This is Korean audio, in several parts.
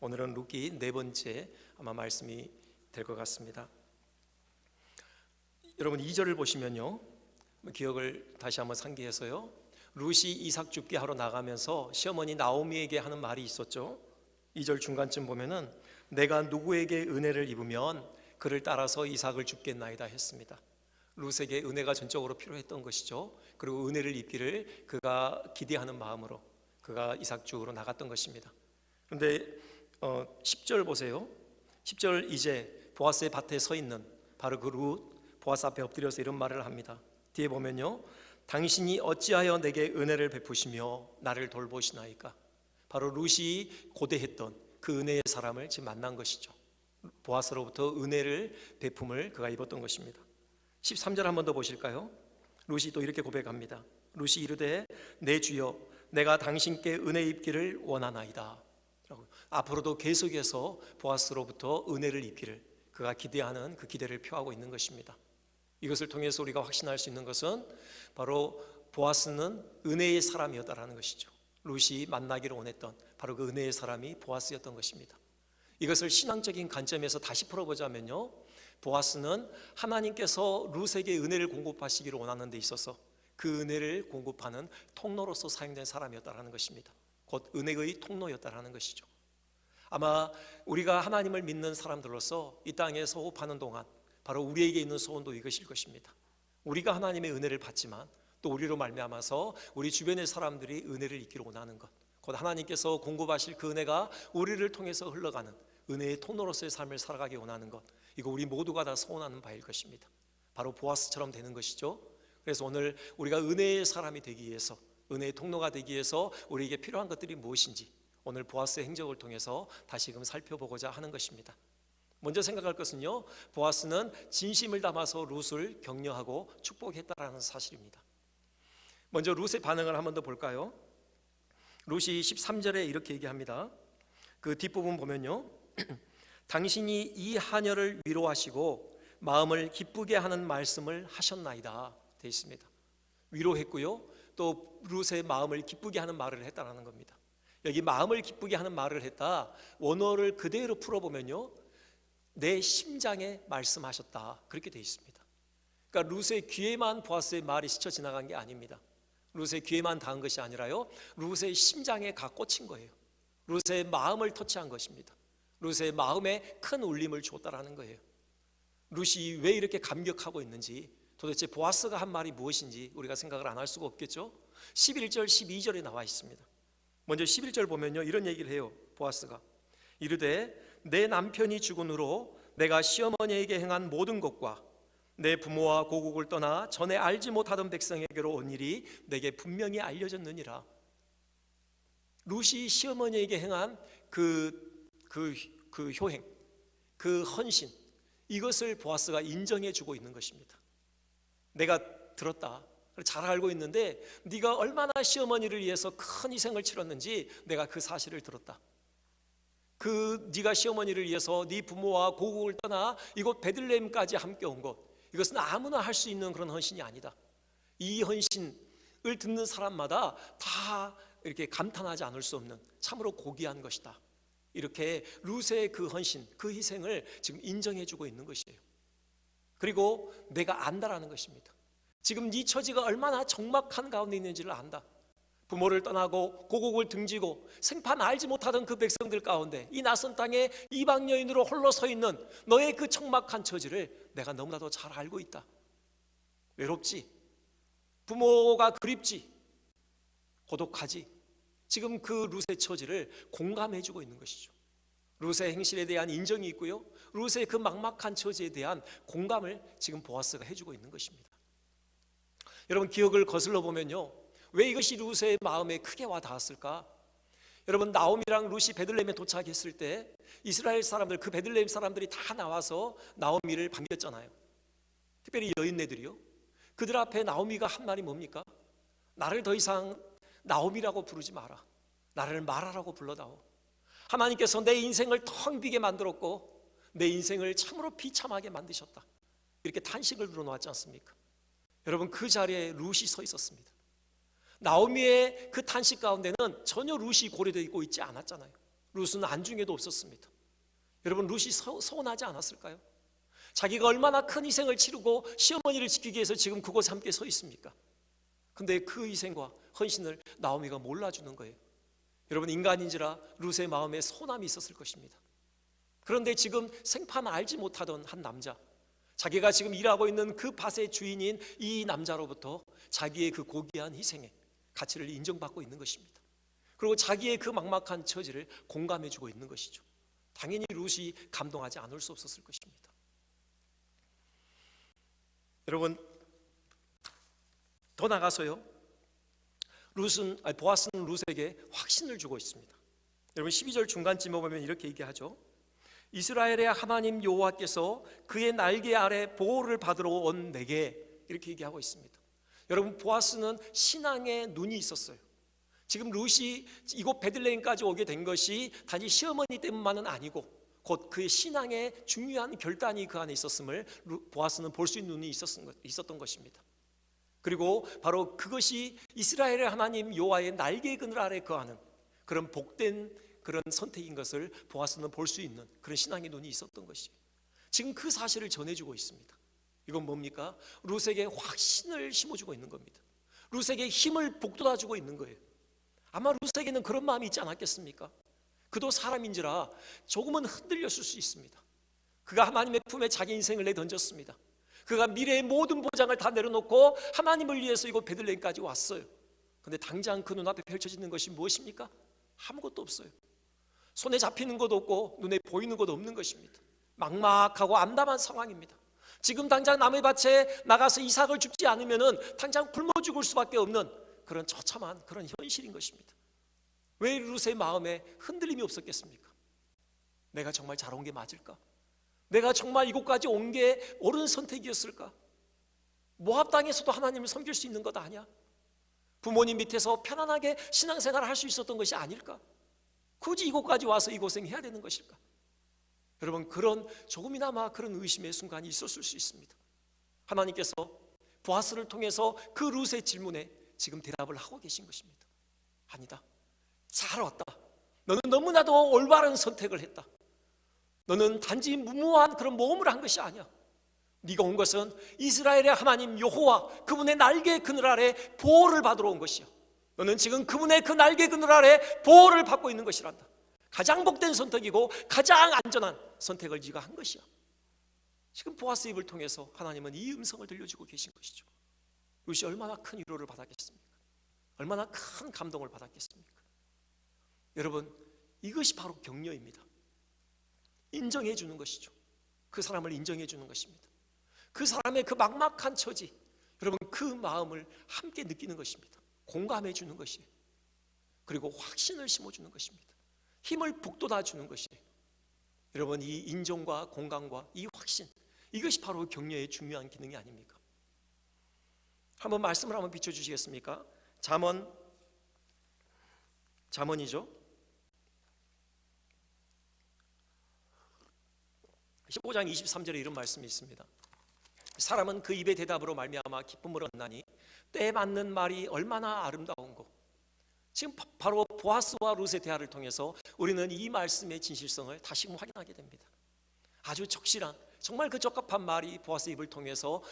오늘은 룻기 네 번째 아마 말씀이 될 것 같습니다. 여러분 2절을 보시면요, 기억을 다시 한번 상기해서요, 룻이 이삭 줍게 하러 나가면서 시어머니 나오미에게 하는 말이 있었죠. 2절 중간쯤 보면은 내가 누구에게 은혜를 입으면 그를 따라서 이삭을 줍겠나이다 했습니다. 룻에게 은혜가 전적으로 필요했던 것이죠. 그리고 은혜를 입기를 그가 기대하는 마음으로 그가 이삭 주우러 나갔던 것입니다. 그런데 10절 보세요. 10절 이제 보아스의 밭에 서 있는 바로 그 룻, 보아스 앞에 엎드려서 이런 말을 합니다. 뒤에 보면요, 당신이 어찌하여 내게 은혜를 베푸시며 나를 돌보시나이까. 바로 룻이 고대했던 그 은혜의 사람을 지금 만난 것이죠. 보아스로부터 은혜를 베품을 그가 입었던 것입니다. 13절 한 번 더 보실까요? 룻이 또 이렇게 고백합니다. 룻이 이르되 내 주여 내가 당신께 은혜 입기를 원하나이다. 앞으로도 계속해서 보아스로부터 은혜를 입기를 그가 기대하는 그 기대를 표하고 있는 것입니다. 이것을 통해서 우리가 확신할 수 있는 것은 바로 보아스는 은혜의 사람이었다라는 것이죠. 룻이 만나기를 원했던 바로 그 은혜의 사람이 보아스였던 것입니다. 이것을 신앙적인 관점에서 다시 풀어보자면요, 보아스는 하나님께서 룻에게 은혜를 공급하시기를 원하는 데 있어서 그 은혜를 공급하는 통로로서 사용된 사람이었다라는 것입니다. 곧 은혜의 통로였다라는 것이죠. 아마 우리가 하나님을 믿는 사람들로서 이 땅에서 호흡하는 동안 바로 우리에게 있는 소원도 이것일 것입니다. 우리가 하나님의 은혜를 받지만 또 우리로 말미암아서 우리 주변의 사람들이 은혜를 입기를 원하는 것, 곧 하나님께서 공급하실 그 은혜가 우리를 통해서 흘러가는 은혜의 통로로서의 삶을 살아가기 원하는 것, 이거 우리 모두가 다 소원하는 바일 것입니다. 바로 보아스처럼 되는 것이죠. 그래서 오늘 우리가 은혜의 사람이 되기 위해서, 은혜의 통로가 되기 위해서 우리에게 필요한 것들이 무엇인지 오늘 보아스의 행적을 통해서 다시금 살펴보고자 하는 것입니다. 먼저 생각할 것은요, 보아스는 진심을 담아서 룻을 격려하고 축복했다라는 사실입니다. 먼저 룻의 반응을 한 번 더 볼까요? 룻이 13절에 이렇게 얘기합니다. 그 뒷부분 보면요, 당신이 이 하녀를 위로하시고 마음을 기쁘게 하는 말씀을 하셨나이다 되어 있습니다. 위로했고요, 또 룻의 마음을 기쁘게 하는 말을 했다라는 겁니다. 여기 마음을 기쁘게 하는 말을 했다, 원어를 그대로 풀어보면요, 내 심장에 말씀하셨다 그렇게 되어 있습니다. 그러니까 룻의 귀에만 보아스의 말이 스쳐 지나간 게 아닙니다. 룻의 귀에만 닿은 것이 아니라요, 룻의 심장에 가 꽂힌 거예요. 룻의 마음을 터치한 것입니다. 룻의 마음에 큰 울림을 줬다라는 거예요. 룻이 왜 이렇게 감격하고 있는지, 도대체 보아스가 한 말이 무엇인지 우리가 생각을 안 할 수가 없겠죠. 11절 12절에 나와 있습니다. 먼저 11절 보면요, 이런 얘기를 해요. 보아스가 이르되 내 남편이 죽은 후로 내가 시어머니에게 행한 모든 것과 내 부모와 고국을 떠나 전에 알지 못하던 백성에게로 온 일이 내게 분명히 알려졌느니라. 룻이 시어머니에게 행한 그 효행, 그 헌신, 이것을 보아스가 인정해주고 있는 것입니다. 내가 들었다, 잘 알고 있는데 네가 얼마나 시어머니를 위해서 큰 희생을 치렀는지 내가 그 사실을 들었다. 네가 시어머니를 위해서 네 부모와 고국을 떠나 이곳 베들레헴까지 함께 온 것, 이것은 아무나 할 수 있는 그런 헌신이 아니다. 이 헌신을 듣는 사람마다 다 이렇게 감탄하지 않을 수 없는 참으로 고귀한 것이다. 이렇게 룻의 그 헌신, 그 희생을 지금 인정해주고 있는 것이에요. 그리고 내가 안다라는 것입니다. 지금 네 처지가 얼마나 적막한 가운데 있는지를 안다. 부모를 떠나고 고국을 등지고 생판 알지 못하던 그 백성들 가운데 이 낯선 땅에 이방 여인으로 홀로 서 있는 너의 그 적막한 처지를 내가 너무나도 잘 알고 있다. 외롭지, 부모가 그립지, 고독하지. 지금 그 룻의 처지를 공감해주고 있는 것이죠. 룻의 행실에 대한 인정이 있고요, 룻의 그 막막한 처지에 대한 공감을 지금 보아스가 해주고 있는 것입니다. 여러분 기억을 거슬러 보면요, 왜 이것이 룻의 마음에 크게 와 닿았을까? 여러분 나오미랑 룻이 베들레헴에 도착했을 때 이스라엘 사람들, 그 베들레헴 사람들이 다 나와서 나오미를 반겼잖아요. 특별히 여인네들이요. 그들 앞에 나오미가 한 말이 뭡니까? 나를 더 이상 나오미라고 부르지 마라. 나를 마라라고 불러다오. 하나님께서 내 인생을 텅 비게 만들었고 내 인생을 참으로 비참하게 만드셨다. 이렇게 탄식을 불어놓았지 않습니까? 여러분 그 자리에 룻이 서 있었습니다. 나오미의 그 탄식 가운데는 전혀 룻이 고려되고 있지 않았잖아요. 룻은 안중에도 없었습니다. 여러분, 룻이 서운하지 않았을까요? 자기가 얼마나 큰 희생을 치르고 시어머니를 지키기 위해서 지금 그곳에 함께 서 있습니까? 근데 그 희생과 헌신을 나오미가 몰라주는 거예요. 여러분, 인간인지라 룻의 마음에 소남이 있었을 것입니다. 그런데 지금 생판 알지 못하던 한 남자, 자기가 지금 일하고 있는 그 밭의 주인인 이 남자로부터 자기의 그 고귀한 희생의 가치를 인정받고 있는 것입니다. 그리고 자기의 그 막막한 처지를 공감해주고 있는 것이죠. 당연히 룻이 감동하지 않을 수 없었을 것입니다. 여러분, 더 나가서요, 보아스는 룻에게 확신을 주고 있습니다. 여러분, 12절 중간쯤에 보면 이렇게 얘기하죠. 이스라엘의 하나님 여호와께서 그의 날개 아래 보호를 받으러 온 내게, 이렇게 얘기하고 있습니다. 여러분, 보아스는 신앙의 눈이 있었어요. 지금 룻이 이곳 베들레헴까지 오게 된 것이 단지 시어머니 때문만은 아니고 곧 그의 신앙의 중요한 결단이 그 안에 있었음을 보아스는 볼 수 있는 눈이 있었던 것입니다. 그리고 바로 그것이 이스라엘의 하나님 여호와의 날개 그늘 아래 거하는 그런 복된 그런 선택인 것을 보아스는 볼 수 있는 그런 신앙의 눈이 있었던 것이에요. 지금 그 사실을 전해주고 있습니다. 이건 뭡니까? 룻에게 확신을 심어주고 있는 겁니다. 룻에게 힘을 북돋아주고 있는 거예요. 아마 룻에게는 그런 마음이 있지 않았겠습니까? 그도 사람인지라 조금은 흔들렸을 수 있습니다. 그가 하나님의 품에 자기 인생을 내던졌습니다. 그가 미래의 모든 보장을 다 내려놓고 하나님을 위해서 이곳 베들레헴까지 왔어요. 그런데 당장 그 눈앞에 펼쳐지는 것이 무엇입니까? 아무것도 없어요. 손에 잡히는 것도 없고 눈에 보이는 것도 없는 것입니다. 막막하고 암담한 상황입니다. 지금 당장 남의 밭에 나가서 이삭을 줍지 않으면 당장 굶어 죽을 수밖에 없는 그런 처참한 그런 현실인 것입니다. 왜 룻의 마음에 흔들림이 없었겠습니까? 내가 정말 잘 온 게 맞을까? 내가 정말 이곳까지 온 게 옳은 선택이었을까? 모압 땅에서도 하나님을 섬길 수 있는 것 아니야? 부모님 밑에서 편안하게 신앙생활을 할 수 있었던 것이 아닐까? 굳이 이곳까지 와서 이 고생해야 되는 것일까? 여러분, 그런 조금이나마 그런 의심의 순간이 있었을 수 있습니다. 하나님께서 보아스를 통해서 그 룻의 질문에 지금 대답을 하고 계신 것입니다. 아니다, 잘 왔다. 너는 너무나도 올바른 선택을 했다. 너는 단지 무모한 그런 모험을 한 것이 아니야. 네가 온 것은 이스라엘의 하나님 여호와 그분의 날개 그늘 아래 보호를 받으러 온 것이야. 너는 지금 그분의 그 날개 그늘 아래 보호를 받고 있는 것이란다. 가장 복된 선택이고 가장 안전한 선택을 네가 한 것이야. 지금 보아스 입을 통해서 하나님은 이 음성을 들려주고 계신 것이죠. 룻이 얼마나 큰 위로를 받았겠습니까? 얼마나 큰 감동을 받았겠습니까? 여러분, 이것이 바로 격려입니다. 인정해 주는 것이죠. 그 사람을 인정해 주는 것입니다. 그 사람의 그 막막한 처지, 여러분, 그 마음을 함께 느끼는 것입니다. 공감해 주는 것이에요. 그리고 확신을 심어주는 것입니다. 힘을 북돋아 주는 것이에요. 여러분, 이 인정과 공감과 이 확신, 이것이 바로 격려의 중요한 기능이 아닙니까? 한번 말씀을 한번 비춰주시겠습니까? 잠언이죠. 15장 23절에 이런 말씀이 있습니다. 사람은 그 입의 대답으로 말미암아 기쁨을 얻나니 때에 맞는 말이 얼마나 아름다운고. 지금 바로 보아스와 룻의 대화를 통해서 우리는 이 말씀의 진실성을 다시금 확인하게 됩니다. 아주 적실한, 정말 그 적합한 말이 보아스 입을 통해서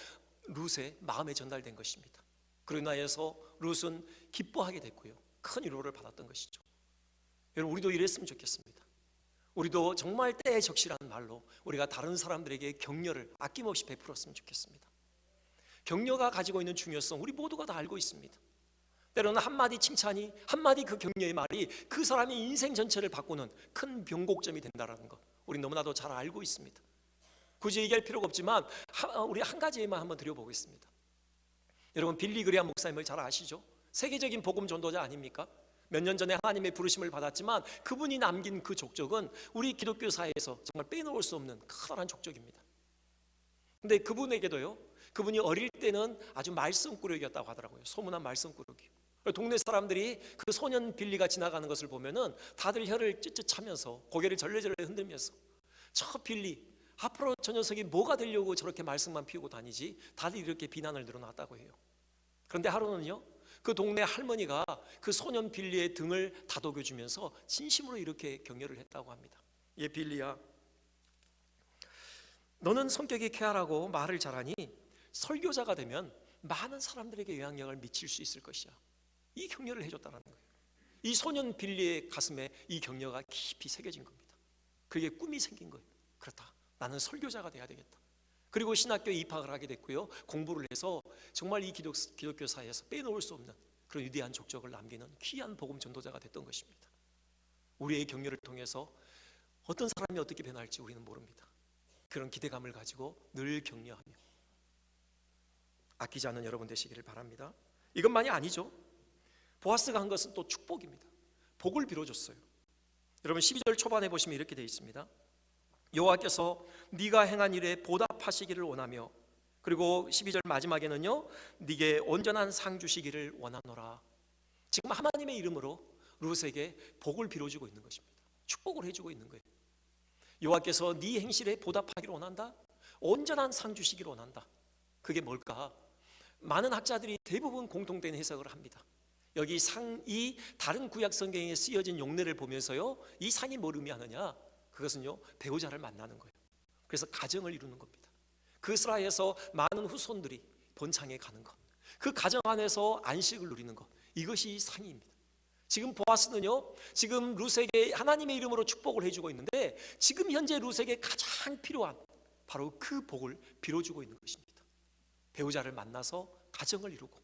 룻의 마음에 전달된 것입니다. 그로 인하여서 룻은 기뻐하게 됐고요, 큰 위로를 받았던 것이죠. 여러분, 우리도 이랬으면 좋겠습니다. 우리도 정말 때에 적실한 말로 우리가 다른 사람들에게 격려를 아낌없이 베풀었으면 좋겠습니다. 격려가 가지고 있는 중요성 우리 모두가 다 알고 있습니다. 때로는 한마디 칭찬이, 한마디 그 격려의 말이 그 사람의 인생 전체를 바꾸는 큰 변곡점이 된다는 것, 우리 너무나도 잘 알고 있습니다. 굳이 얘기할 필요가 없지만 우리 한 가지만 한번 드려보겠습니다. 여러분, 빌리 그레이엄 목사님을 잘 아시죠? 세계적인 복음 전도자 아닙니까? 몇 년 전에 하나님의 부르심을 받았지만 그분이 남긴 그 족적은 우리 기독교 사회에서 정말 빼놓을 수 없는 커다란 족적입니다. 근데 그분에게도요, 그분이 어릴 때는 아주 말썽꾸러기였다고 하더라고요. 소문난 말썽꾸러기. 동네 사람들이 그 소년 빌리가 지나가는 것을 보면은 다들 혀를 ጭጭ 차면서 고개를 절레절레 흔들면서, 저 빌리 앞으로 저 녀석이 뭐가 되려고 저렇게 말썽만 피우고 다니지, 다들 이렇게 비난을 늘어놨다고 해요. 그런데 하루는요, 그 동네 할머니가 그 소년 빌리의 등을 다독여주면서 진심으로 이렇게 격려를 했다고 합니다. 예, 빌리야, 너는 성격이 쾌활하고 말을 잘하니 설교자가 되면 많은 사람들에게 영향력을 미칠 수 있을 것이야. 이 격려를 해줬다는 거예요. 이 소년 빌리의 가슴에 이 격려가 깊이 새겨진 겁니다. 그에게 꿈이 생긴 거예요. 그렇다, 나는 설교자가 돼야 되겠다. 그리고 신학교에 입학을 하게 됐고요, 공부를 해서 정말 이 기독교 사회에서 빼놓을 수 없는 그런 위대한 족적을 남기는 귀한 복음 전도자가 됐던 것입니다. 우리의 격려를 통해서 어떤 사람이 어떻게 변할지 우리는 모릅니다. 그런 기대감을 가지고 늘 격려하며 아끼지 않는 여러분 되시기를 바랍니다. 이것만이 아니죠. 보아스가 한 것은 또 축복입니다. 복을 빌어줬어요. 여러분 12절 초반에 보시면 이렇게 되어 있습니다. 여호와께서 네가 행한 일에 보답하시기를 원하며, 그리고 12절 마지막에는요, 네게 온전한 상 주시기를 원하노라. 지금 하나님의 이름으로 룻에게 복을 빌어주고 있는 것입니다. 축복을 해주고 있는 거예요. 여호와께서 네 행실에 보답하기를 원한다. 온전한 상 주시기를 원한다. 그게 뭘까? 많은 학자들이 대부분 공통된 해석을 합니다. 여기 상이 다른 구약 성경에 쓰여진 용례를 보면서요, 이 상이 뭘 의미하느냐? 그것은요, 배우자를 만나는 거예요. 그래서 가정을 이루는 겁니다. 그 스라에서 많은 후손들이 본창에 가는 것, 그 가정 안에서 안식을 누리는 것, 이것이 상입니다. 지금 보아스는요, 지금 룻에게 하나님의 이름으로 축복을 해주고 있는데, 지금 현재 룻에게 가장 필요한 바로 그 복을 빌어주고 있는 것입니다. 배우자를 만나서 가정을 이루고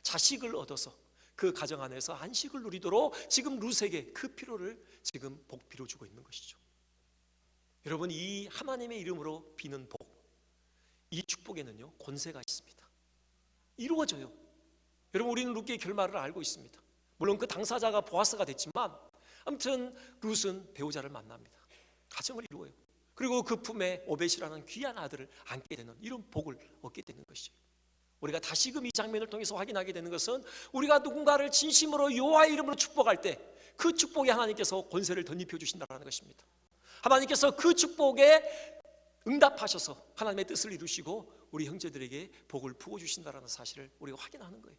자식을 얻어서 그 가정 안에서 안식을 누리도록 지금 룻에게 그 필요를 지금 복 빌어주고 있는 것이죠. 여러분, 이 하나님의 이름으로 비는 복, 이 축복에는요 권세가 있습니다. 이루어져요. 여러분, 우리는 룻의 결말을 알고 있습니다. 물론 그 당사자가 보아스가 됐지만 아무튼 룻은 배우자를 만납니다. 가정을 이루어요. 그리고 그 품에 오벳이라는 귀한 아들을 안게 되는 이런 복을 얻게 되는 것이죠. 우리가 다시금 이 장면을 통해서 확인하게 되는 것은, 우리가 누군가를 진심으로 여호와의 이름으로 축복할 때 그 축복에 하나님께서 권세를 덧입혀 주신다는 것입니다. 하나님께서 그 축복에 응답하셔서 하나님의 뜻을 이루시고 우리 형제들에게 복을 부어주신다는 사실을 우리가 확인하는 거예요.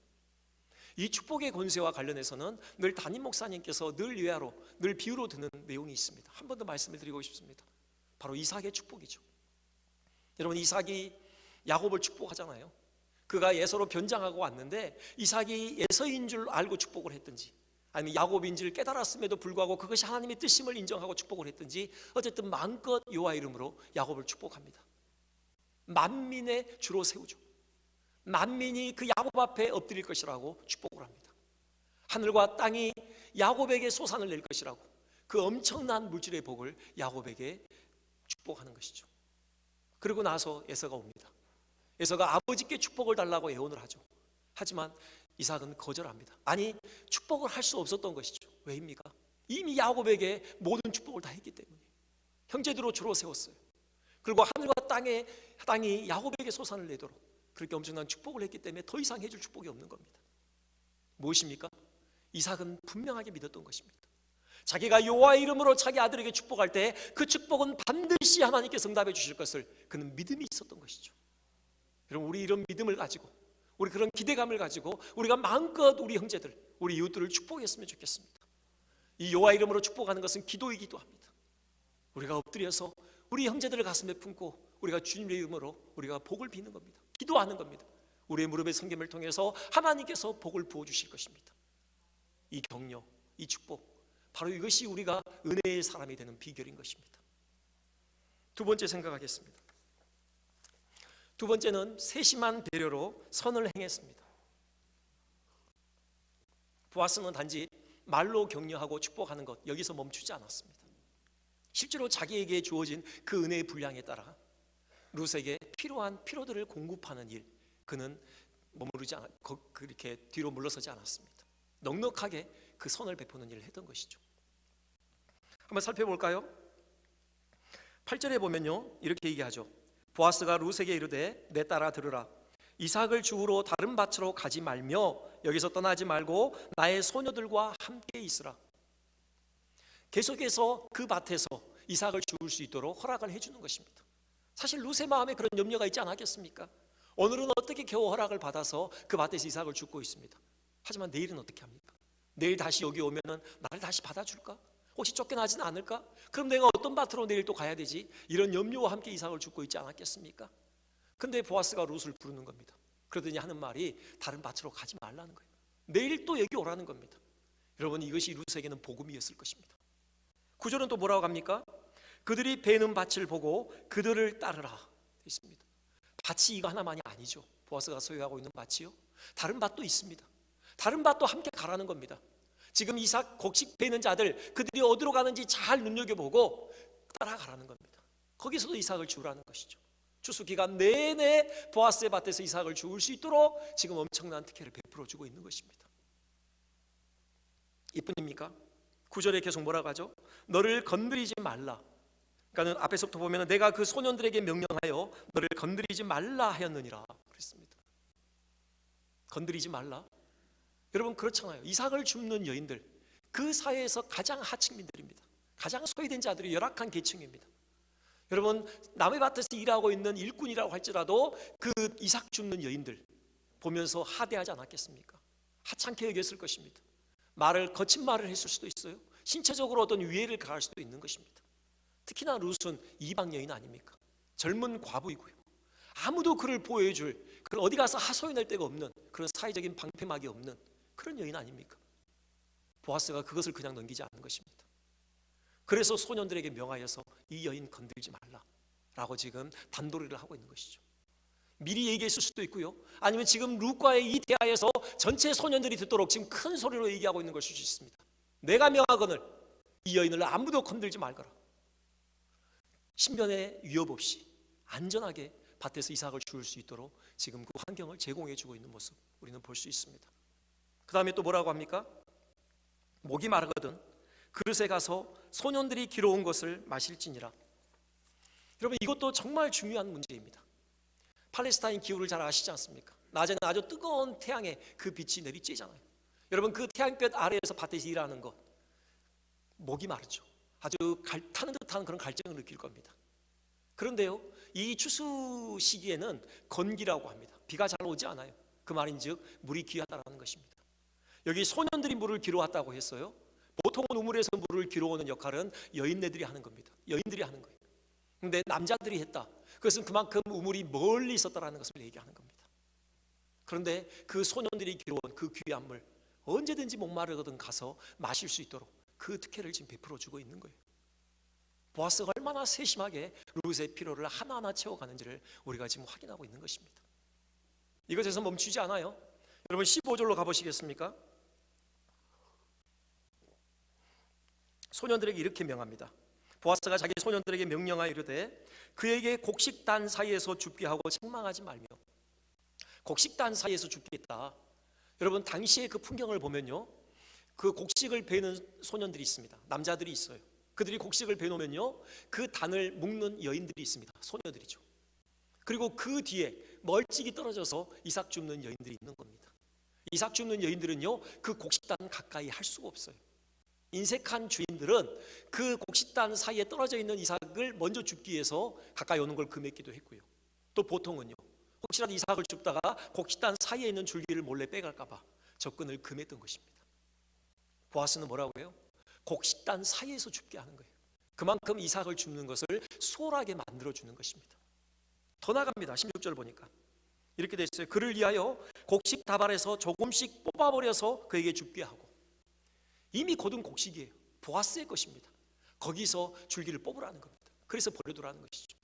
이 축복의 권세와 관련해서는 늘 담임 목사님께서 늘 예화로, 늘 비유로 드는 내용이 있습니다. 한 번 더 말씀을 드리고 싶습니다. 바로 이삭의 축복이죠. 여러분, 이삭이 야곱을 축복하잖아요. 그가 에서로 변장하고 왔는데 이삭이 에서인 줄 알고 축복을 했든지, 아니면 야곱인지를 깨달았음에도 불구하고 그것이 하나님의 뜻임을 인정하고 축복을 했든지, 어쨌든 마음껏 여호와 이름으로 야곱을 축복합니다. 만민의 주로 세우죠. 만민이 그 야곱 앞에 엎드릴 것이라고 축복을 합니다. 하늘과 땅이 야곱에게 솟아날 낼 것이라고 그 엄청난 물질의 복을 야곱에게 축복하는 것이죠. 그리고 나서 에서가 옵니다. 에서가 아버지께 축복을 달라고 애원을 하죠. 하지만 이삭은 거절합니다. 아니, 축복을 할 수 없었던 것이죠. 왜입니까? 이미 야곱에게 모든 축복을 다 했기 때문에 형제들로 주로 세웠어요. 그리고 하늘과 땅이 야곱에게 솟아날 내도록 그렇게 엄청난 축복을 했기 때문에 더 이상 해줄 축복이 없는 겁니다. 무엇입니까? 이삭은 분명하게 믿었던 것입니다. 자기가 여호와의 이름으로 자기 아들에게 축복할 때 그 축복은 반드시 하나님께서 응답해 주실 것을 그는 믿음이 있었던 것이죠. 여러분, 우리 이런 믿음을 가지고, 우리 그런 기대감을 가지고 우리가 마음껏 우리 형제들, 우리 이웃들을 축복했으면 좋겠습니다. 이 여호와 이름으로 축복하는 것은 기도이기도 합니다. 우리가 엎드려서 우리 형제들을 가슴에 품고 우리가 주님의 이름으로 우리가 복을 비는 겁니다. 기도하는 겁니다. 우리의 무릎의 성김을 통해서 하나님께서 복을 부어주실 것입니다. 이 격려, 이 축복, 바로 이것이 우리가 은혜의 사람이 되는 비결인 것입니다. 두 번째 생각하겠습니다. 두 번째는 세심한 배려로 선을 행했습니다. 보아스는 단지 말로 격려하고 축복하는 것, 여기서 멈추지 않았습니다. 실제로 자기에게 주어진 그 은혜의 분량에 따라 룻에게 필요한 피로들을 공급하는 일, 그는 머무르지 않고 그렇게 뒤로 물러서지 않았습니다. 넉넉하게 그 선을 베푸는 일을 했던 것이죠. 한번 살펴볼까요? 8절에 보면요, 이렇게 얘기하죠. 보아스가 룻에게 이르되 내 딸아 들으라. 이삭을 죽으러 다른 밭으로 가지 말며 여기서 떠나지 말고 나의 소녀들과 함께 있으라. 계속해서 그 밭에서 이삭을 죽을 수 있도록 허락을 해주는 것입니다. 사실 룻의 마음에 그런 염려가 있지 않았겠습니까? 오늘은 어떻게 겨우 허락을 받아서 그 밭에서 이삭을 죽고 있습니다. 하지만 내일은 어떻게 합니까? 내일 다시 여기 오면은 나를 다시 받아줄까? 혹시 쫓겨나지는 않을까? 그럼 내가 어떤 밭으로 내일 또 가야 되지? 이런 염려와 함께 이삭을 줍고 있지 않았겠습니까? 근데 보아스가 룻을 부르는 겁니다. 그러더니 하는 말이 다른 밭으로 가지 말라는 거예요. 내일 또 여기 오라는 겁니다. 여러분, 이것이 룻에게는 복음이었을 것입니다. 9절은 또 뭐라고 합니까? 그들이 베는 밭을 보고 그들을 따르라 되어 있습니다. 밭이 이거 하나만이 아니죠. 보아스가 소유하고 있는 밭이요, 다른 밭도 있습니다. 다른 밭도 함께 가라는 겁니다. 지금 이삭 곡식 베는 자들, 그들이 어디로 가는지 잘 눈여겨보고 따라가라는 겁니다. 거기서도 이삭을 주라는 것이죠. 추수 기간 내내 보아스의 밭에서 이삭을 주울 수 있도록 지금 엄청난 특혜를 베풀어 주고 있는 것입니다. 이뿐입니까? 9절에 계속 뭐라고 하죠? 너를 건드리지 말라. 그러니까 앞에서부터 보면 내가 그 소년들에게 명령하여 너를 건드리지 말라 하였느니라 그랬습니다. 건드리지 말라. 여러분, 그렇잖아요. 이삭을 줍는 여인들, 그 사회에서 가장 하층민들입니다. 가장 소외된 자들이 열악한 계층입니다. 여러분, 남의 밭에서 일하고 있는 일꾼이라고 할지라도 그 이삭 줍는 여인들 보면서 하대하지 않았겠습니까? 하찮게 여겼을 것입니다. 거친 말을 했을 수도 있어요. 신체적으로 어떤 위해를 가할 수도 있는 것입니다. 특히나 룻은 이방 여인 아닙니까? 젊은 과부이고요, 아무도 그를 보호해줄, 그런 어디 가서 하소연할 데가 없는, 그런 사회적인 방패막이 없는 그런 여인 아닙니까? 보아스가 그것을 그냥 넘기지 않는 것입니다. 그래서 소년들에게 명하여서 이 여인 건들지 말라라고 지금 단도리를 하고 있는 것이죠. 미리 얘기했을 수도 있고요, 아니면 지금 룻과의 이 대화에서 전체 소년들이 듣도록 지금 큰 소리로 얘기하고 있는 것일 수 있습니다. 내가 명하거늘 이 여인을 아무도 건들지 말거라. 신변의 위협 없이 안전하게 밭에서 이삭을 주울 수 있도록 지금 그 환경을 제공해 주고 있는 모습 우리는 볼 수 있습니다. 그 다음에 또 뭐라고 합니까? 목이 마르거든 그릇에 가서 소년들이 기러온 것을 마실지니라. 여러분, 이것도 정말 중요한 문제입니다. 팔레스타인 기후를 잘 아시지 않습니까? 낮에는 아주 뜨거운 태양의 그 빛이 내리쬐잖아요. 여러분, 그 태양볕 아래에서 밭에서 일하는 것, 목이 마르죠. 아주 타는 듯한 그런 갈증을 느낄 겁니다. 그런데요, 이 추수 시기에는 건기라고 합니다. 비가 잘 오지 않아요. 그 말인즉 물이 귀하다라는 것입니다. 여기 소년들이 물을 기러왔다고 했어요. 보통은 우물에서 물을 기러오는 역할은 여인네들이 하는 겁니다. 여인들이 하는 거예요. 그런데 남자들이 했다. 그것은 그만큼 우물이 멀리 있었다라는 것을 얘기하는 겁니다. 그런데 그 소년들이 기러온 그 귀한 물, 언제든지 목마르거든 가서 마실 수 있도록 그 특혜를 지금 베풀어 주고 있는 거예요. 보아스가 얼마나 세심하게 룻의 필요를 하나하나 채워가는지를 우리가 지금 확인하고 있는 것입니다. 이것에서 멈추지 않아요. 여러분, 15절로 가보시겠습니까? 소년들에게 이렇게 명합니다. 보아스가 자기 소년들에게 명령하여 이르되 그에게 곡식단 사이에서 줍게 하고 책망하지 말며. 곡식단 사이에서 줍게 했다. 여러분, 당시의 그 풍경을 보면요, 그 곡식을 베는 소년들이 있습니다. 남자들이 있어요. 그들이 곡식을 베놓으면요, 그 단을 묶는 여인들이 있습니다. 소녀들이죠. 그리고 그 뒤에 멀찍이 떨어져서 이삭 줍는 여인들이 있는 겁니다. 이삭 줍는 여인들은요, 그 곡식단 가까이 할 수가 없어요. 인색한 주인들은 그 곡식단 사이에 떨어져 있는 이삭을 먼저 줍기 위해서 가까이 오는 걸 금했기도 했고요, 또 보통은요, 혹시라도 이삭을 줍다가 곡식단 사이에 있는 줄기를 몰래 빼갈까 봐 접근을 금했던 것입니다. 보아스는 뭐라고 해요? 곡식단 사이에서 줍게 하는 거예요. 그만큼 이삭을 줍는 것을 수월하게 만들어주는 것입니다. 더 나갑니다. 16절 보니까 이렇게 되어 있어요. 그를 위하여 곡식 다발에서 조금씩 뽑아버려서 그에게 줍게 하고. 이미 거둔 곡식이에요. 보아스의 것입니다. 거기서 줄기를 뽑으라는 겁니다. 그래서 버려두라는 것이죠.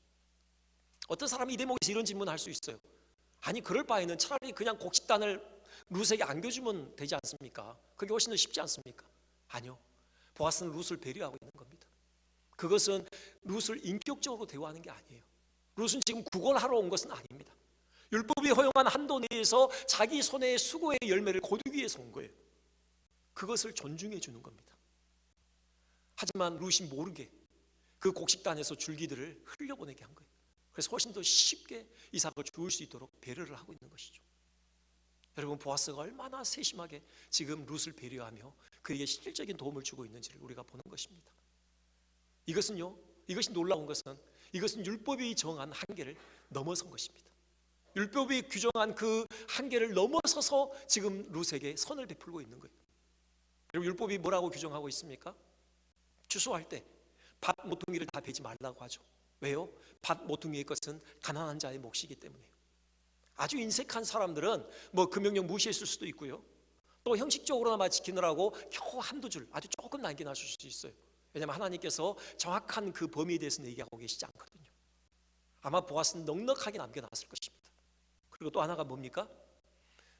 어떤 사람이 이 대목에서 이런 질문을 할 수 있어요. 아니, 그럴 바에는 차라리 그냥 곡식단을 룻에게 안겨주면 되지 않습니까? 그게 훨씬 더 쉽지 않습니까? 아니요, 보아스는 룻을 배려하고 있는 겁니다. 그것은 룻을 인격적으로 대우하는 게 아니에요. 룻은 지금 구걸하러 온 것은 아닙니다. 율법이 허용한 한도 내에서 자기 손의 수고의 열매를 거두기 위해서 온 거예요. 그것을 존중해 주는 겁니다. 하지만 룻이 모르게 그 곡식단에서 줄기들을 흘려보내게 한 거예요. 그래서 훨씬 더 쉽게 이삭을 주울 수 있도록 배려를 하고 있는 것이죠. 여러분, 보아스가 얼마나 세심하게 지금 룻을 배려하며 그에게 실질적인 도움을 주고 있는지를 우리가 보는 것입니다. 이것이 놀라운 것은 이것은 율법이 정한 한계를 넘어선 것입니다. 율법이 규정한 그 한계를 넘어서서 지금 룻에게 선을 베풀고 있는 거예요. 여러분, 율법이 뭐라고 규정하고 있습니까? 추수할 때 밭 모퉁이를 다 베지 말라고 하죠. 왜요? 밭 모퉁이의 것은 가난한 자의 몫이기 때문에요. 아주 인색한 사람들은 뭐 그 명령 무시했을 수도 있고요, 또 형식적으로나마 지키느라고 겨우 한두 줄, 아주 조금 남겨놨을 수 있어요. 왜냐하면 하나님께서 정확한 그 범위에 대해서 얘기하고 계시지 않거든요. 아마 보아스는 넉넉하게 남겨놨을 것입니다. 그리고 또 하나가 뭡니까?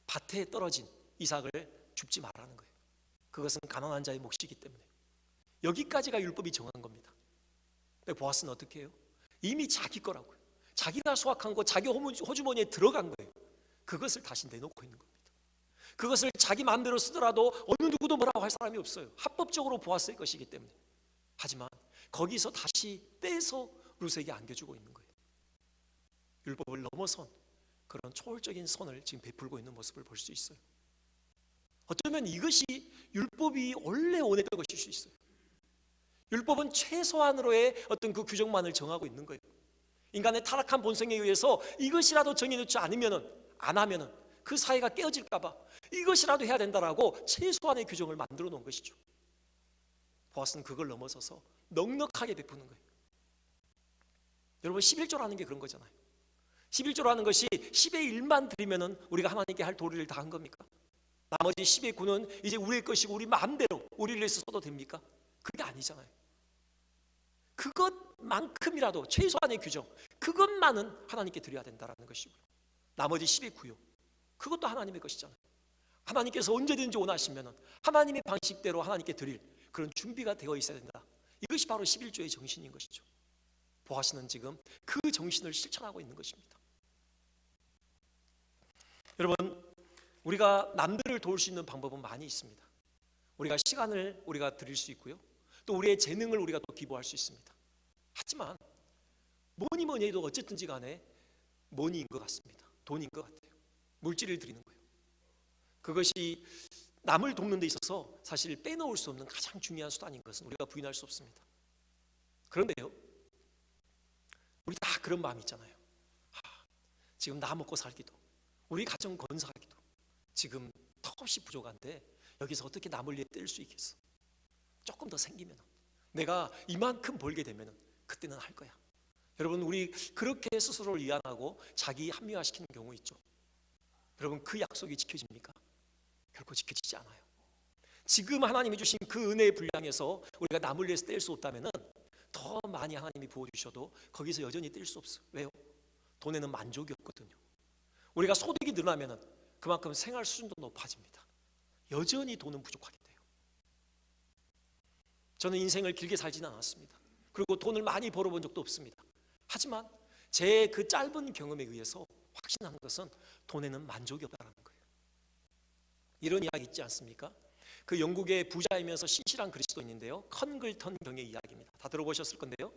밭에 떨어진 이삭을 줍지 말라는 거예요. 그것은 가난한 자의 몫이기 때문에. 여기까지가 율법이 정한 겁니다. 근데 보아스는 어떻게 해요? 이미 자기 거라고요. 자기가 수확한 거, 자기 호주머니에 들어간 거예요. 그것을 다시 내놓고 있는 겁니다. 그것을 자기 마음대로 쓰더라도 어느 누구도 뭐라고 할 사람이 없어요. 합법적으로 보아스의 것이기 때문에. 하지만 거기서 다시 떼서 룻에게 안겨주고 있는 거예요. 율법을 넘어선 그런 초월적인 선을 지금 베풀고 있는 모습을 볼 수 있어요. 어쩌면 이것이 율법이 원래 원했던 것일 수 있어요. 율법은 최소한으로의 어떤 그 규정만을 정하고 있는 거예요. 인간의 타락한 본성에 의해서 이것이라도 정해놓지 안 하면은 그 사회가 깨어질까봐 이것이라도 해야 된다라고 최소한의 규정을 만들어 놓은 것이죠. 보아스는 그걸 넘어서서 넉넉하게 베푸는 거예요. 여러분, 11조라는 게 그런 거잖아요. 11조라는 것이 10의 1만 드리면은 우리가 하나님께 할 도리를 다 한 겁니까? 나머지 10의 9는 이제 우리의 것이고 우리 마음대로 우리를 위해서 써도 됩니까? 그게 아니잖아요. 그것만큼이라도 최소한의 규정, 그것만은 하나님께 드려야 된다는 것이고요. 나머지 10의 9요, 그것도 하나님의 것이잖아요. 하나님께서 언제든지 원하시면 하나님의 방식대로 하나님께 드릴 그런 준비가 되어 있어야 된다. 이것이 바로 11조의 정신인 것이죠. 보아스는 지금 그 정신을 실천하고 있는 것입니다. 여러분, 우리가 남들을 도울 수 있는 방법은 많이 있습니다. 우리가 시간을 우리가 드릴 수 있고요, 또 우리의 재능을 우리가 또 기부할 수 있습니다. 하지만 뭐니 해도 어쨌든지 간에 머니인 것 같습니다. 돈인 것 같아요. 물질을 드리는 거예요. 그것이 남을 돕는 데 있어서 사실 빼놓을 수 없는 가장 중요한 수단인 것은 우리가 부인할 수 없습니다. 그런데요, 우리 다 그런 마음이 있잖아요. 지금 나 먹고 살기도, 우리 가정 건설하기도 지금 턱없이 부족한데 여기서 어떻게 남을 위해 뗄 수 있겠어? 조금 더 생기면, 내가 이만큼 벌게 되면 그때는 할 거야. 여러분, 우리 그렇게 스스로를 위안하고 자기 합리화시키는 경우 있죠. 여러분, 그 약속이 지켜집니까? 결코 지켜지지 않아요. 지금 하나님이 주신 그 은혜의 분량에서 우리가 남을 위해서 뗄 수 없다면 더 많이 하나님이 부어주셔도 거기서 여전히 뗄 수 없어요. 왜요? 돈에는 만족이 없거든요. 우리가 소득이 늘어나면 그만큼 생활 수준도 높아집니다. 여전히 돈은 부족하게 돼요. 저는 인생을 길게 살지는 않았습니다. 그리고 돈을 많이 벌어본 적도 없습니다. 하지만 제 그 짧은 경험에 의해서 확신한 것은 돈에는 만족이 없다는 거예요. 이런 이야기 있지 않습니까? 그 영국의 부자이면서 신실한 그리스도인인데요, 컨글턴 경의 이야기입니다. 다 들어보셨을 건데요,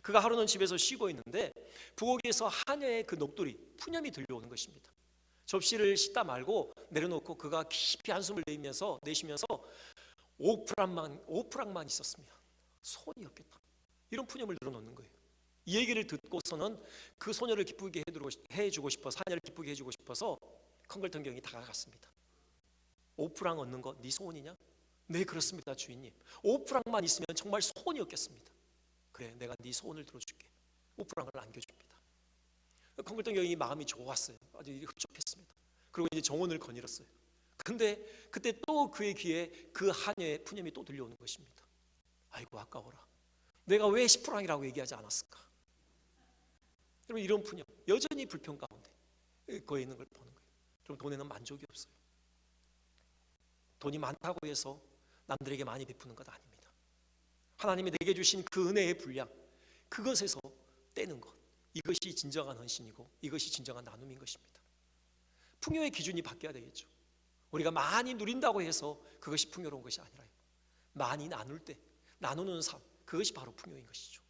그가 하루는 집에서 쉬고 있는데 부엌에서 한여의 그 녹두리, 푸념이 들려오는 것입니다. 접시를 씻다 말고 내려놓고 그가 깊이 한숨을 내쉬면서 5프랑만 있었으면 손이 없겠다, 이런 푸념을 늘어놓는 거예요. 이 얘기를 듣고서는 그 소녀를 기쁘게 해주고 싶어서, 하녀를 기쁘게 해주고 싶어서 컨글턴 경이 다가갔습니다. 5프랑 얻는 거 네 소원이냐? 네, 그렇습니다 주인님. 5프랑만 있으면 정말 소원이 없겠습니다. 그래, 내가 네 소원을 들어줄게. 5프랑을 안겨줍니다. 컨글턴 경이 마음이 좋았어요. 아주 흡족했습니다. 그리고 이제 정원을 거닐었어요. 근데 그때 또 그의 귀에 그 하녀의 푸념이 또 들려오는 것입니다. 아이고 아까워라, 내가 왜 10프랑이라고 얘기하지 않았을까? 여러분, 이런 푸념, 여전히 불평 가운데 거에 있는 걸 보는 거예요. 좀 돈에는 만족이 없어요. 돈이 많다고 해서 남들에게 많이 베푸는 것 아닙니다. 하나님이 내게 주신 그 은혜의 분량, 그것에서 떼는 것, 이것이 진정한 헌신이고 이것이 진정한 나눔인 것입니다. 풍요의 기준이 바뀌어야 되겠죠. 우리가 많이 누린다고 해서 그것이 풍요로운 것이 아니라요, 많이 나눌 때 나누는 삶, 그것이 바로 풍요인 것이죠.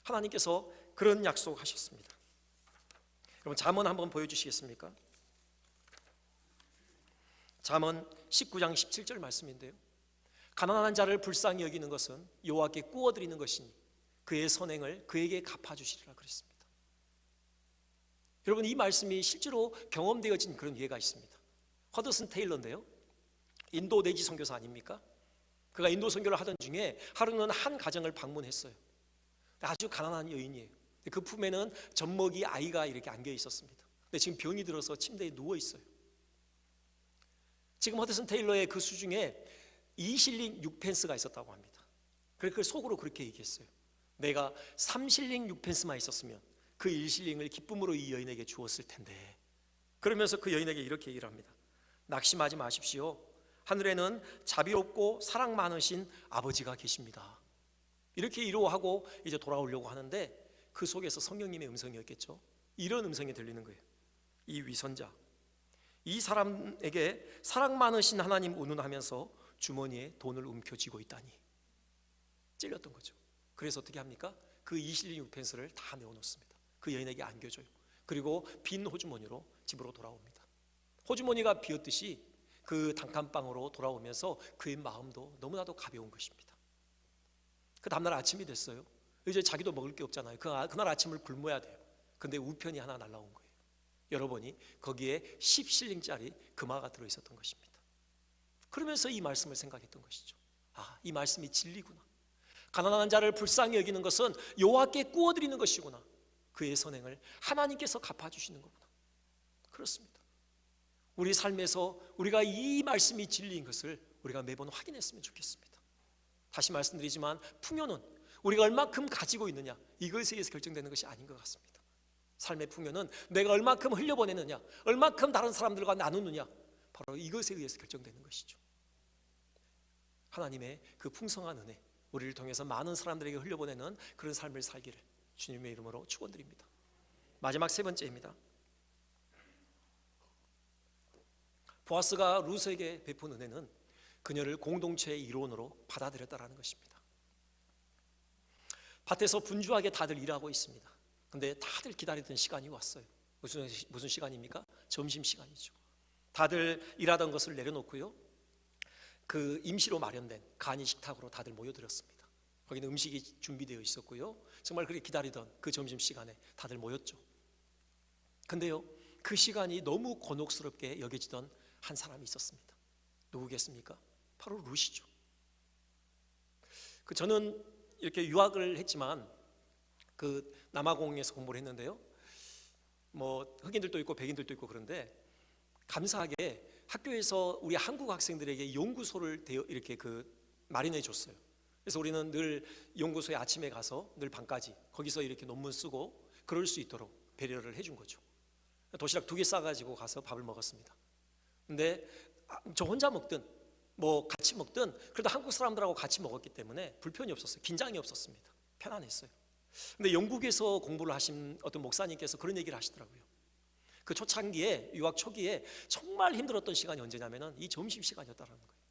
하나님께서 그런 약속하셨습니다. 여러분, 잠언 한번 보여주시겠습니까? 잠언 19장 17절 말씀인데요, 가난한 자를 불쌍히 여기는 것은 여호와께 구워드리는 것이니 그의 선행을 그에게 갚아주시리라 그랬습니다. 여러분, 이 말씀이 실제로 경험되어진 그런 예가 있습니다. 허드슨 테일러인데요, 인도 내지 선교사 아닙니까? 그가 인도 선교를 하던 중에 하루는 한 가정을 방문했어요. 아주 가난한 여인이에요. 그 품에는 젖먹이 아이가 이렇게 안겨 있었습니다. 근데 지금 병이 들어서 침대에 누워 있어요. 지금 허드슨 테일러의 그 수중에 2실링 6펜스가 있었다고 합니다. 그래서 그 속으로 그렇게 얘기했어요. 내가 3실링 6펜스만 있었으면 그 1실링을 기쁨으로 이 여인에게 주었을 텐데. 그러면서 그 여인에게 이렇게 얘기를 합니다. 낙심하지 마십시오. 하늘에는 자비롭고 사랑 많으신 아버지가 계십니다. 이렇게 위로하고 이제 돌아오려고 하는데 그 속에서 성령님의 음성이었겠죠. 이런 음성이 들리는 거예요. 이 위선자, 이 사람에게 사랑 많으신 하나님 운운하면서 주머니에 돈을 움켜쥐고 있다니. 찔렸던 거죠. 그래서 어떻게 합니까? 그 2실링 6펜스를 다 내어놓습니다. 그 여인에게 안겨줘요. 그리고 빈 호주머니로 집으로 돌아옵니다. 호주머니가 비었듯이 그 단칸방으로 돌아오면서 그의 마음도 너무나도 가벼운 것입니다. 그 다음날 아침이 됐어요. 이제 자기도 먹을 게 없잖아요. 그날 아침을 굶어야 돼요. 근데 우편이 하나 날라온 거예요. 열어보니 거기에 10실링짜리 금화가 들어있었던 것입니다. 그러면서 이 말씀을 생각했던 것이죠. 아, 이 말씀이 진리구나. 가난한 자를 불쌍히 여기는 것은 여호와께 구워드리는 것이구나. 그의 선행을 하나님께서 갚아주시는 거구나. 그렇습니다. 우리 삶에서 우리가 이 말씀이 진리인 것을 우리가 매번 확인했으면 좋겠습니다. 다시 말씀드리지만 풍요는 우리가 얼마큼 가지고 있느냐, 이것에 의해서 결정되는 것이 아닌 것 같습니다. 삶의 풍요는 내가 얼마큼 흘려보내느냐, 얼마큼 다른 사람들과 나누느냐, 바로 이것에 의해서 결정되는 것이죠. 하나님의 그 풍성한 은혜, 우리를 통해서 많은 사람들에게 흘려보내는 그런 삶을 살기를 주님의 이름으로 축원드립니다. 마지막 세 번째입니다. 보아스가 루스에게 베푼 은혜는 그녀를 공동체의 일원으로 받아들였다라는 것입니다. 밭에서 분주하게 다들 일하고 있습니다. 근데 다들 기다리던 시간이 왔어요. 무슨 시간입니까? 점심시간이죠. 다들 일하던 것을 내려놓고요, 그 임시로 마련된 간이 식탁으로 다들 모여들었습니다. 거기는 음식이 준비되어 있었고요, 정말 그렇게 기다리던 그 점심시간에 다들 모였죠. 근데요, 그 시간이 너무 곤혹스럽게 여겨지던 한 사람이 있었습니다. 누구겠습니까? 바로 룻이죠. 저는 이렇게 유학을 했지만 그 남아공에서 공부를 했는데요, 뭐 흑인들도 있고 백인들도 있고 그런데 감사하게 학교에서 우리 한국 학생들에게 연구소를 이렇게 마련해 줬어요. 그래서 우리는 늘 연구소에 아침에 가서 늘 밤까지 거기서 이렇게 논문 쓰고 그럴 수 있도록 배려를 해준 거죠. 도시락 2개 싸가지고 가서 밥을 먹었습니다. 근데 저 혼자 먹든 뭐 같이 먹든 그래도 한국 사람들하고 같이 먹었기 때문에 불편이 없었어요. 긴장이 없었습니다. 편안했어요. 근데 영국에서 공부를 하신 어떤 목사님께서 그런 얘기를 하시더라고요. 그 초창기에, 유학 초기에 정말 힘들었던 시간이 언제냐면은 이 점심시간이었다라는 거예요.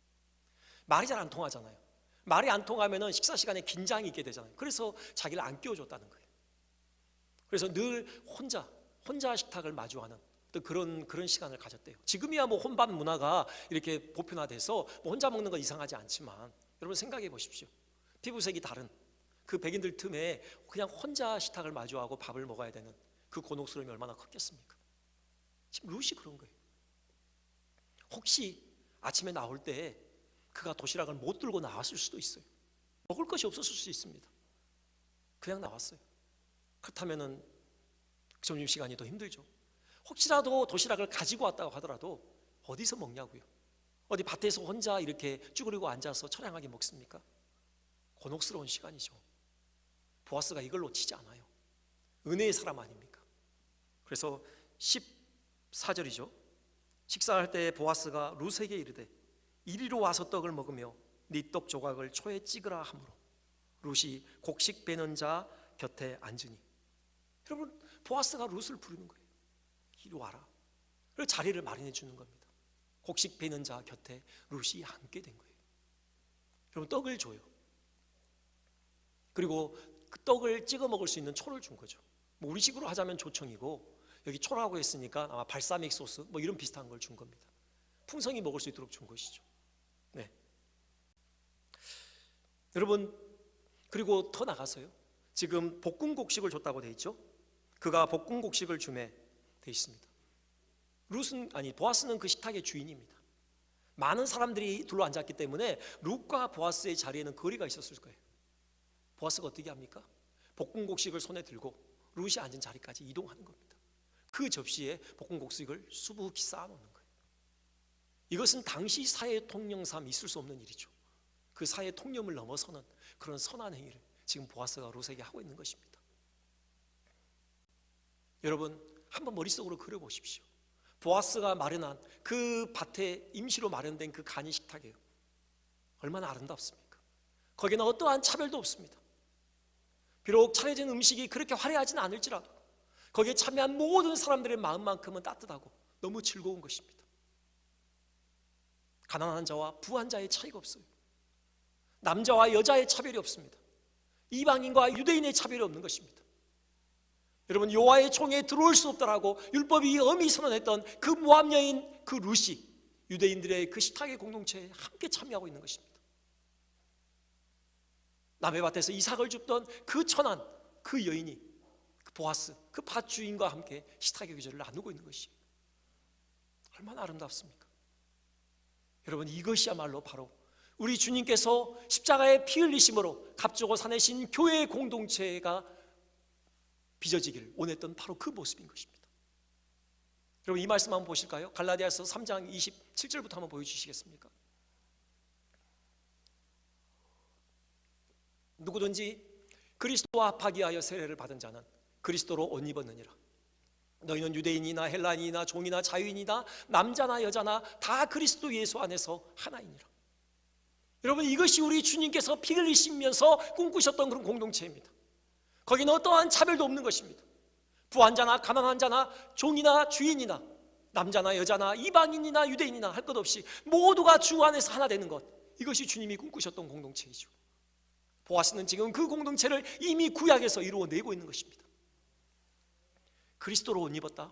말이 잘 안 통하잖아요. 말이 안 통하면은 식사 시간에 긴장이 있게 되잖아요. 그래서 자기를 안 끼워줬다는 거예요. 그래서 늘 혼자 식탁을 마주하는 또 그런 시간을 가졌대요. 지금이야 뭐 혼밥 문화가 이렇게 보편화돼서 뭐 혼자 먹는 건 이상하지 않지만, 여러분 생각해 보십시오. 피부색이 다른 그 백인들 틈에 그냥 혼자 식탁을 마주하고 밥을 먹어야 되는 그 곤혹스러움이 얼마나 컸겠습니까? 지금 룻이 그런 거예요. 혹시 아침에 나올 때 그가 도시락을 못 들고 나왔을 수도 있어요. 먹을 것이 없었을 수 있습니다. 그냥 나왔어요. 그렇다면은 점심시간이 더 힘들죠. 혹시라도 도시락을 가지고 왔다고 하더라도 어디서 먹냐고요. 어디 밭에서 혼자 이렇게 쭈그리고 앉아서 처량하게 먹습니까? 곤혹스러운 시간이죠. 보아스가 이걸 놓치지 않아요. 은혜의 사람 아닙니까? 그래서 14절이죠. 식사할 때 보아스가 룻에게 이르되 이리로 와서 떡을 먹으며 네 떡 조각을 초에 찍으라 하므로 룻이 곡식 베는 자 곁에 앉으니. 여러분, 보아스가 룻을 부르는 거예요. 이리 와라. 그리고 자리를 마련해 주는 겁니다. 곡식 베는 자 곁에 룻이 앉게 된 거예요. 여러분, 떡을 줘요. 그리고 그 떡을 찍어 먹을 수 있는 초를 준 거죠. 뭐 우리식으로 하자면 조청이고, 여기 초라고 했으니까 아마 발사믹 소스 뭐 이런 비슷한 걸 준 겁니다. 풍성히 먹을 수 있도록 준 것이죠. 네. 여러분, 그리고 더 나가서요, 지금 볶은 곡식을 줬다고 돼 있죠. 그가 볶은 곡식을 주매 돼 있습니다. 보아스는 그 식탁의 주인입니다. 많은 사람들이 둘러앉았기 때문에 룻과 보아스의 자리에는 거리가 있었을 거예요. 보아스가 어떻게 합니까? 볶음곡식을 손에 들고 룻이 앉은 자리까지 이동하는 겁니다. 그 접시에 볶음곡식을 수북히 쌓아놓는 거예요. 이것은 당시 사회 통념상 있을 수 없는 일이죠. 그 사회 통념을 넘어서는 그런 선한 행위를 지금 보아스가 룻에게 하고 있는 것입니다. 여러분, 한번 머릿속으로 그려보십시오. 보아스가 마련한 그 밭에 임시로 마련된 그 간이 식탁이에요. 얼마나 아름답습니까? 거기는 어떠한 차별도 없습니다. 비록 차려진 음식이 그렇게 화려하진 않을지라도 거기에 참여한 모든 사람들의 마음만큼은 따뜻하고 너무 즐거운 것입니다. 가난한 자와 부한 자의 차이가 없어요. 남자와 여자의 차별이 없습니다. 이방인과 유대인의 차별이 없는 것입니다. 여러분, 여호와의 총에 들어올 수 없다라고 율법이 엄히 선언했던 그 모압 여인 그 룻이 유대인들의 그 식탁의 공동체에 함께 참여하고 있는 것입니다. 남의 밭에서 이삭을 줍던 그 천한 그 여인이 그 보아스 그 밭 주인과 함께 식탁의 규제를 나누고 있는 것이에요. 얼마나 아름답습니까? 여러분, 이것이야말로 바로 우리 주님께서 십자가의 피 흘리심으로 값주고 사내신 교회의 공동체가 빚어지기를 원했던 바로 그 모습인 것입니다. 여러분, 이 말씀 한번 보실까요? 갈라디아서 3장 27절부터 한번 보여주시겠습니까? 누구든지 그리스도와 합하기 위하여 세례를 받은 자는 그리스도로 옷 입었느니라. 너희는 유대인이나 헬라인이나 종이나 자유인이나 남자나 여자나 다 그리스도 예수 안에서 하나이니라. 여러분, 이것이 우리 주님께서 피 흘리시면서 꿈꾸셨던 그런 공동체입니다. 거기는 어떠한 차별도 없는 것입니다. 부한 자나 가난한 자나 종이나 주인이나 남자나 여자나 이방인이나 유대인이나 할 것 없이 모두가 주 안에서 하나 되는 것, 이것이 주님이 꿈꾸셨던 공동체이죠. 보아스는 지금 그 공동체를 이미 구약에서 이루어내고 있는 것입니다. 그리스도로 옷 입었다.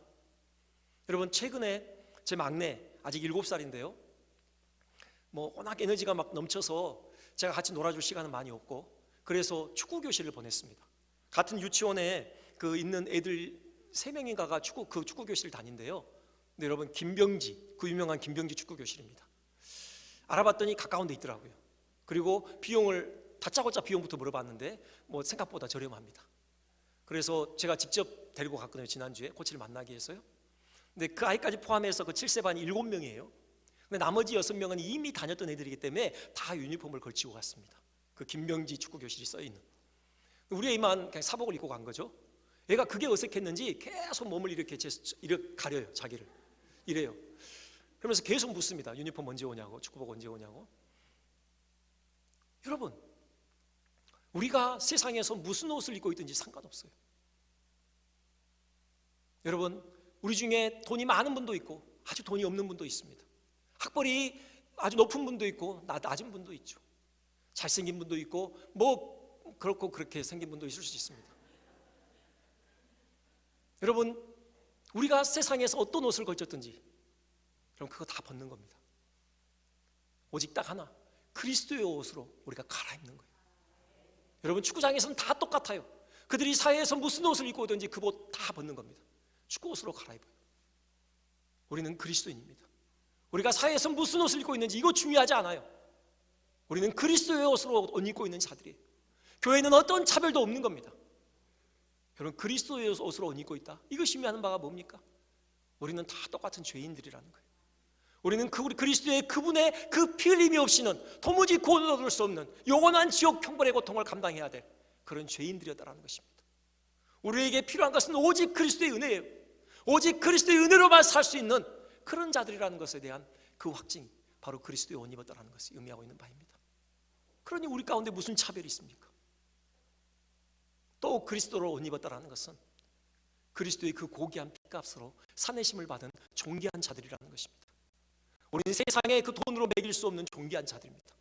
여러분, 최근에 제 막내 아직 7살인데요 워낙 에너지가 막 넘쳐서 제가 같이 놀아줄 시간은 많이 없고, 그래서 축구 교실을 보냈습니다. 같은 유치원에 있는 애들 3명인가가 축구 교실을 다닌대요. 근데 여러분, 김병지, 그 유명한 김병지 축구 교실입니다. 알아봤더니 가까운 데 있더라고요. 그리고 비용을 다짜고짜 비용부터 물어봤는데 생각보다 저렴합니다. 그래서 제가 직접 데리고 갔거든요. 지난주에 코치를 만나기 위해서요. 근데 그 아이까지 포함해서 그 7세 반이 7명이에요. 근데 나머지 6명은 이미 다녔던 애들이기 때문에 다 유니폼을 걸치고 갔습니다. 그 김병지 축구 교실이 써있는. 우리 애만 그냥 사복을 입고 간 거죠. 얘가 그게 어색했는지 계속 몸을 이렇게 가려요. 자기를 이래요. 그러면서 계속 묻습니다. 유니폼 언제 오냐고, 축구복 언제 오냐고. 여러분, 우리가 세상에서 무슨 옷을 입고 있든지 상관없어요. 여러분, 우리 중에 돈이 많은 분도 있고 아주 돈이 없는 분도 있습니다. 학벌이 아주 높은 분도 있고 낮은 분도 있죠. 잘생긴 분도 있고 그렇고 그렇게 생긴 분도 있을 수 있습니다. 여러분, 우리가 세상에서 어떤 옷을 걸쳤든지 그럼 그거 다 벗는 겁니다. 오직 딱 하나, 그리스도의 옷으로 우리가 갈아입는 거예요. 여러분, 축구장에서는 다 똑같아요. 그들이 사회에서 무슨 옷을 입고 오든지 그 옷 다 벗는 겁니다. 축구 옷으로 갈아입어요. 우리는 그리스도인입니다. 우리가 사회에서 무슨 옷을 입고 있는지 이거 중요하지 않아요. 우리는 그리스도의 옷으로 옷 입고 있는 자들이에요. 교회는 어떤 차별도 없는 겁니다. 여러분, 그리스도의 옷으로 옷 입고 있다. 이것이 의미하는 바가 뭡니까? 우리는 다 똑같은 죄인들이라는 거예요. 우리는 그리스도의 그분의 그 피 흘림이 없이는 도무지 구원 얻을 수 없는 영원한 지옥 형벌의 고통을 감당해야 될 그런 죄인들이었다라는 것입니다. 우리에게 필요한 것은 오직 그리스도의 은혜예요. 오직 그리스도의 은혜로만 살 수 있는 그런 자들이라는 것에 대한 그 확증이 바로 그리스도의 옷 입었다라는 것을 의미하고 있는 바입니다. 그러니 우리 가운데 무슨 차별이 있습니까? 또 그리스도로 옷 입었다라는 것은 그리스도의 그 고귀한 핏값으로 사내심을 받은 존귀한 자들이라는 것입니다. 우리는 세상에 그 돈으로 매길 수 없는 존귀한 자들입니다.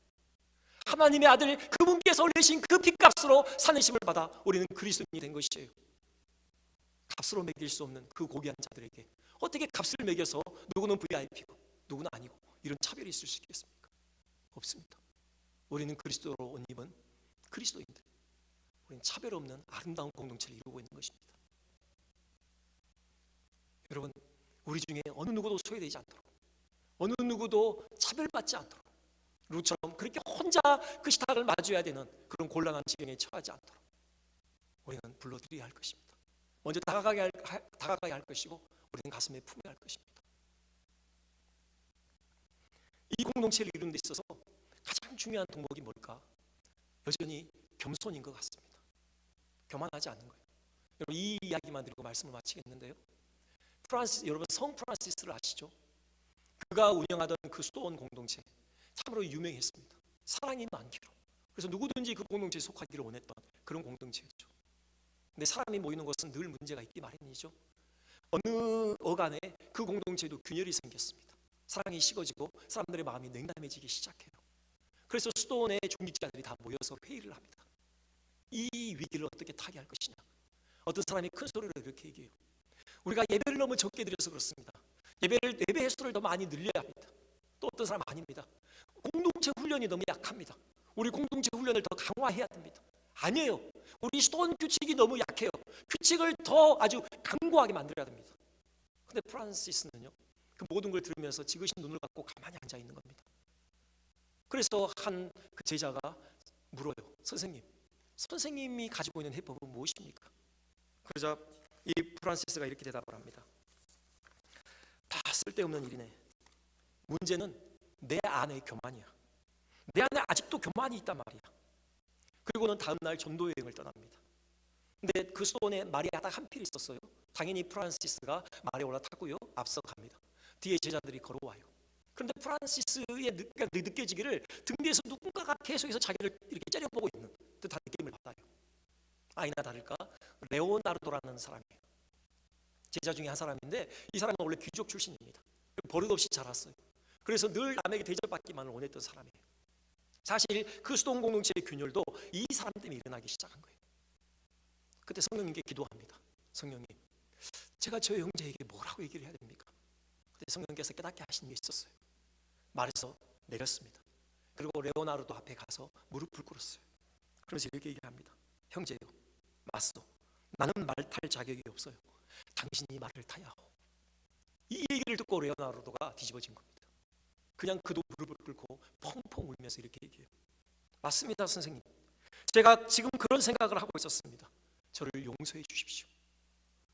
하나님의 아들 그분께서 흘리신 그 핏값으로 사내심을 받아 우리는 그리스도인이 된 것이에요. 값으로 매길 수 없는 그 고귀한 자들에게 어떻게 값을 매겨서 누구는 VIP고 누구는 아니고 이런 차별이 있을 수 있겠습니까? 없습니다. 우리는 그리스도로 옷 입은 그리스도인들, 우리는 차별 없는 아름다운 공동체를 이루고 있는 것입니다. 여러분, 우리 중에 어느 누구도 소외되지 않도록, 어느 누구도 차별받지 않도록, 룻처럼 그렇게 혼자 그 시탁을 마주해야 되는 그런 곤란한 지경에 처하지 않도록 우리는 불러드려야 할 것입니다. 먼저 다가가게 할 것이고, 우리는 가슴에 품어야 할 것입니다. 이 공동체를 이루는 데 있어서 가장 중요한 동목이 뭘까? 여전히 겸손인 것 같습니다. 교만하지 않는 거예요. 여러분, 이 이야기만 드리고 말씀을 마치겠는데요, 여러분 성 프란시스를 아시죠? 그가 운영하던 그 수도원 공동체 참으로 유명했습니다. 사랑이 많기로. 그래서 누구든지 그 공동체에 속하기를 원했던 그런 공동체였죠. 근데 사람이 모이는 것은 늘 문제가 있기 마련이죠. 어느 어간에 그 공동체에도 균열이 생겼습니다. 사랑이 식어지고 사람들의 마음이 냉담해지기 시작해요. 그래서 수도원의 중직자들이 다 모여서 회의를 합니다. 이 위기를 어떻게 타개할 것이냐. 어떤 사람이 큰 소리로 이렇게 얘기해요. 우리가 예배를 너무 적게 드려서 그렇습니다. 예배 횟수를 더 많이 늘려야 합니다. 또 어떤 사람은 아닙니다. 공동체 훈련이 너무 약합니다. 우리 공동체 훈련을 더 강화해야 됩니다. 아니에요. 우리 수도원 규칙이 너무 약해요. 규칙을 더 아주 강고하게 만들어야 됩니다. 근데 프란시스는요, 그 모든 걸 들으면서 지그시 눈을 감고 가만히 앉아 있는 겁니다. 그래서 한 그 제자가 물어요. 선생님이 가지고 있는 해법은 무엇입니까? 그러자 이 프란시스가 이렇게 대답을 합니다. 다 쓸데없는 일이네. 문제는 내 안의 교만이야. 내 안에 아직도 교만이 있단 말이야. 그리고는 다음 날 전도 여행을 떠납니다. 근데 그 수도원에 말이 딱 한 필 있었어요. 당연히 프란시스가 말에 올라탔고요, 앞서 갑니다. 뒤에 제자들이 걸어와요. 그런데 프란시스의 느껴지기를 등 뒤에서 누군가가 계속해서 자기를 이렇게 째려보고 있는 듯한 느낌을 받아요. 아니나 다를까 레오나르도라는 사람이에요. 제자 중에 한 사람인데, 이 사람은 원래 귀족 출신입니다. 버릇없이 자랐어요. 그래서 늘 남에게 대접받기만을 원했던 사람이에요. 사실 그 수도원 공동체의 균열도 이 사람 때문에 일어나기 시작한 거예요. 그때 성령님께 기도합니다. 성령님, 제가 저 형제에게 뭐라고 얘기를 해야 됩니까? 그때 성령께서 깨닫게 하시는 게 있었어요. 말에서 내렸습니다. 그리고 레오나르도 앞에 가서 무릎을 꿇었어요. 그러면서 이렇게 얘기합니다. 형제요, 맞소. 나는 말 탈 자격이 없어요. 당신이 말을 타야 하오. 이 얘기를 듣고 레오나르도가 뒤집어진 겁니다. 그냥 그도 무릎을 꿇고 펑펑 울면서 이렇게 얘기해요. 맞습니다, 선생님. 제가 지금 그런 생각을 하고 있었습니다. 저를 용서해 주십시오.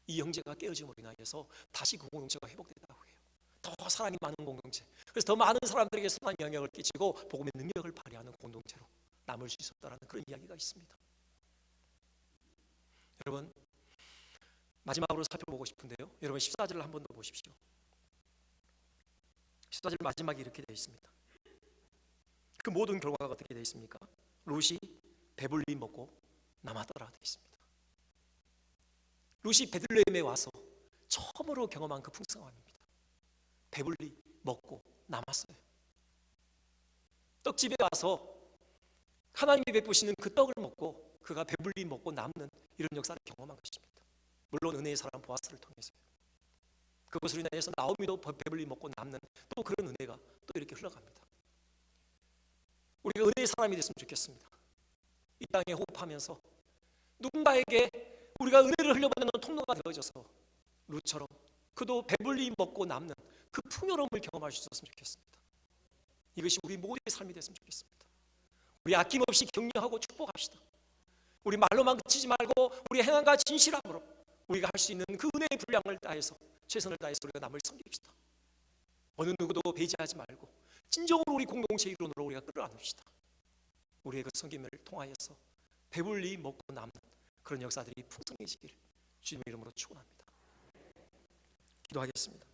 이 형제가 깨어짐으로 인하여서 다시 그 공동체가 회복된다고 해요. 더 사랑이 많은 공동체, 그래서 더 많은 사람들에게 선한 영향을 끼치고 복음의 능력을 발휘하는 공동체로 남을 수 있었다는 그런 이야기가 있습니다. 여러분, 마지막으로 살펴보고 싶은데요, 여러분 14절을 한 번 더 보십시오. 14절 마지막에 이렇게 되어 있습니다. 그 모든 결과가 어떻게 되어 있습니까? 룻이 배불리 먹고 남았더라 되어 있습니다. 룻이 베들레헴에 와서 처음으로 경험한 그 풍성함입니다. 배불리 먹고 남았어요. 떡집에 와서 하나님이 베푸시는 그 떡을 먹고 그가 배불리 먹고 남는 이런 역사를 경험한 것입니다. 물론 은혜의 사람 보아스를 통해서요. 그것으로 인해서 나오미도 배불리 먹고 남는 또 그런 은혜가 또 이렇게 흘러갑니다. 우리가 은혜의 사람이 됐으면 좋겠습니다. 이 땅에 호흡하면서 누군가에게 우리가 은혜를 흘려보내는 통로가 되어져서 룻처럼 그도 배불리 먹고 남는 그 풍요로움을 경험할 수 있었으면 좋겠습니다. 이것이 우리 모두의 삶이 됐으면 좋겠습니다. 우리 아낌없이 격려하고 축복합시다. 우리 말로만 그치지 말고 우리 행함과 진실함으로 우리가 할 수 있는 그 은혜의 분량을 다해서 최선을 다해서 우리가 남을 섬깁시다. 어느 누구도 배제하지 말고 진정으로 우리 공동체 이론으로 우리가 끌어안읍시다. 우리의 그 섬김을 통하여서 배불리 먹고 남는 그런 역사들이 풍성해지기를 주님의 이름으로 축원합니다. 기도하겠습니다.